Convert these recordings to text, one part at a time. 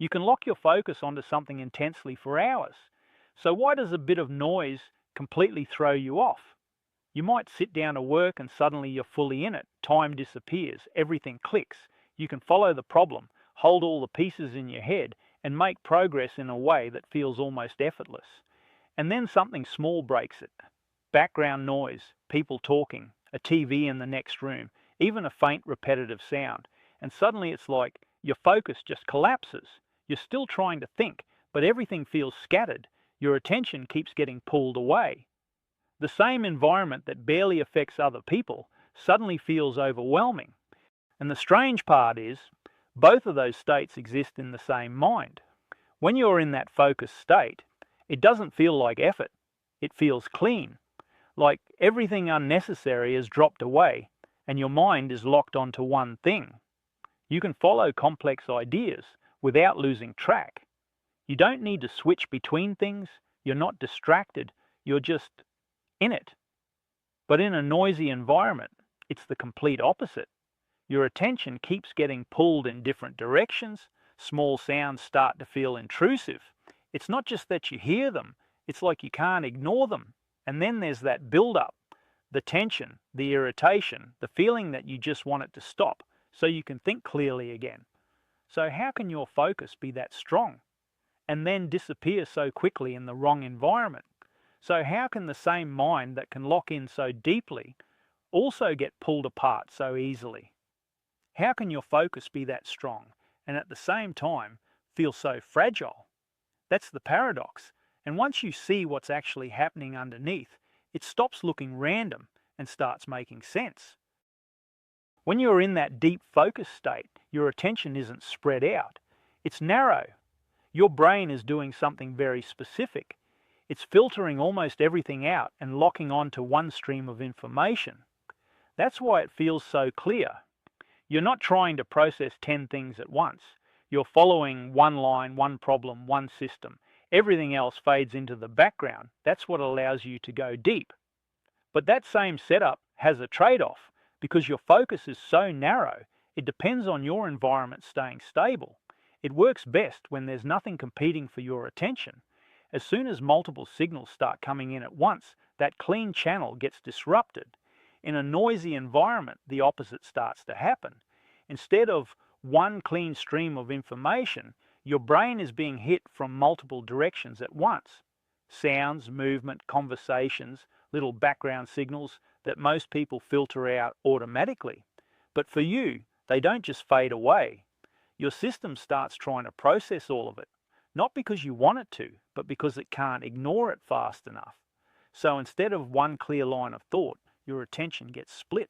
You can lock your focus onto something intensely for hours. So why does a bit of noise completely throw you off? You might sit down to work and suddenly you're fully in it. Time disappears, everything clicks. You can follow the problem, hold all the pieces in your head, and make progress in a way that feels almost effortless. And then something small breaks it. Background noise, people talking, a TV in the next room, even a faint repetitive sound. And suddenly it's like your focus just collapses. You're still trying to think, but everything feels scattered. Your attention keeps getting pulled away. The same environment that barely affects other people suddenly feels overwhelming. And the strange part is, both of those states exist in the same mind. When you're in that focused state, it doesn't feel like effort. It feels clean, like everything unnecessary is dropped away and your mind is locked onto one thing. You can follow complex ideas without losing track. You don't need to switch between things. You're not distracted. You're just in it. But in a noisy environment, it's the complete opposite. Your attention keeps getting pulled in different directions. Small sounds start to feel intrusive. It's not just that you hear them, it's like you can't ignore them. And then there's that build-up, the tension, the irritation, the feeling that you just want it to stop so you can think clearly again. So how can your focus be that strong and then disappear so quickly in the wrong environment? So how can the same mind that can lock in so deeply also get pulled apart so easily? How can your focus be that strong and at the same time feel so fragile? That's the paradox. And once you see what's actually happening underneath, it stops looking random and starts making sense. When you're in that deep focus state, your attention isn't spread out. It's narrow. Your brain is doing something very specific. It's filtering almost everything out and locking on to one stream of information. That's why it feels so clear. You're not trying to process 10 things at once. You're following one line, one problem, one system. Everything else fades into the background. That's what allows you to go deep. But that same setup has a trade-off. Because your focus is so narrow, it depends on your environment staying stable. It works best when there's nothing competing for your attention. As soon as multiple signals start coming in at once, that clean channel gets disrupted. In a noisy environment, the opposite starts to happen. Instead of one clean stream of information, your brain is being hit from multiple directions at once. Sounds, movement, conversations, little background signals that most people filter out automatically. But for you, they don't just fade away. Your system starts trying to process all of it, not because you want it to, but because it can't ignore it fast enough. So instead of one clear line of thought, your attention gets split.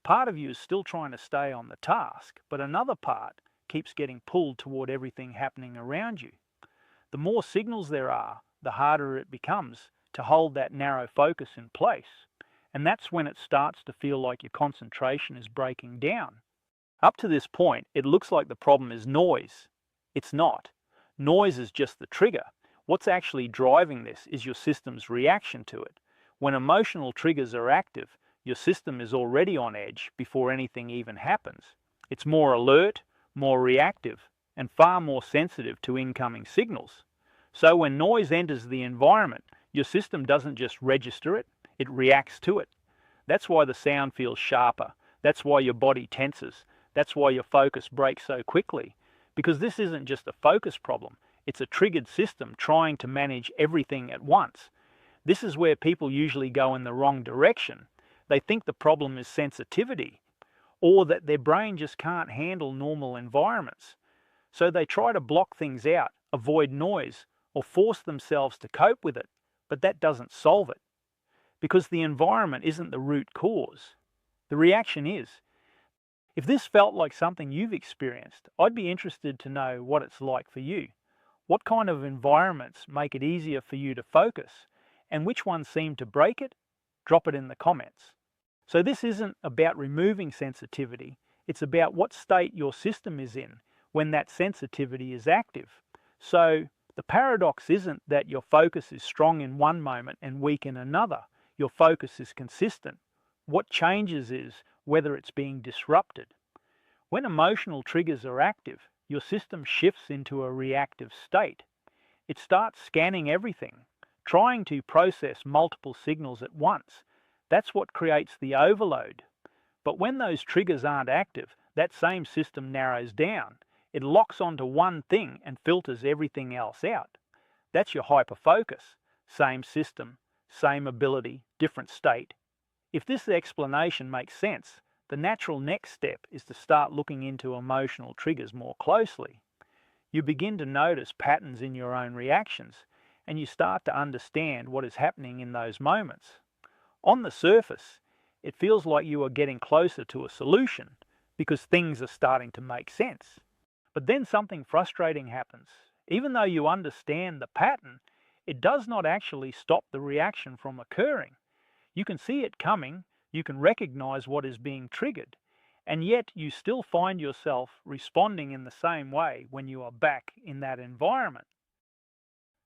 Part of you is still trying to stay on the task, but another part keeps getting pulled toward everything happening around you. The more signals there are, the harder it becomes to hold that narrow focus in place. And that's when it starts to feel like your concentration is breaking down. Up to this point, it looks like the problem is noise. It's not. Noise is just the trigger. What's actually driving this is your system's reaction to it. When emotional triggers are active, your system is already on edge before anything even happens. It's more alert, more reactive, and far more sensitive to incoming signals. So when noise enters the environment, your system doesn't just register it, it reacts to it. That's why the sound feels sharper. That's why your body tenses. That's why your focus breaks so quickly. Because this isn't just a focus problem. It's a triggered system trying to manage everything at once. This is where people usually go in the wrong direction. They think the problem is sensitivity, or that their brain just can't handle normal environments. So they try to block things out, avoid noise, or force themselves to cope with it. But that doesn't solve it. Because the environment isn't the root cause. The reaction is. If this felt like something you've experienced, I'd be interested to know what it's like for you. What kind of environments make it easier for you to focus, and which ones seem to break it? Drop it in the comments. So this isn't about removing sensitivity, it's about what state your system is in when that sensitivity is active. So the paradox isn't that your focus is strong in one moment and weak in another. Your focus is consistent. What changes is whether it's being disrupted. When emotional triggers are active, your system shifts into a reactive state. It starts scanning everything, trying to process multiple signals at once. That's what creates the overload. But when those triggers aren't active, that same system narrows down. It locks onto one thing and filters everything else out. That's your hyperfocus. Same system, same ability, different state. If this explanation makes sense, the natural next step is to start looking into emotional triggers more closely. You begin to notice patterns in your own reactions, and you start to understand what is happening in those moments. On the surface, it feels like you are getting closer to a solution because things are starting to make sense. But then something frustrating happens. Even though you understand the pattern, it does not actually stop the reaction from occurring. You can see it coming, you can recognize what is being triggered, and yet you still find yourself responding in the same way when you are back in that environment.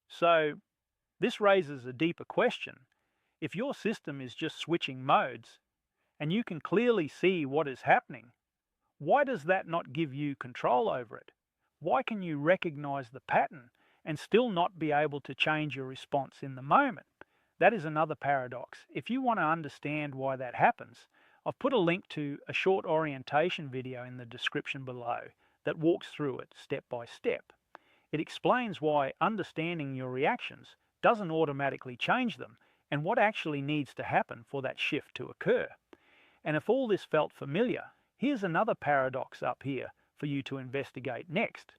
So, this raises a deeper question. If your system is just switching modes, and you can clearly see what is happening, why does that not give you control over it? Why can you recognize the pattern and still not be able to change your response in the moment? That is another paradox. If you want to understand why that happens, I've put a link to a short orientation video in the description below that walks through it step by step. It explains why understanding your reactions doesn't automatically change them and what actually needs to happen for that shift to occur. And if all this felt familiar, here's another paradox up here for you to investigate next.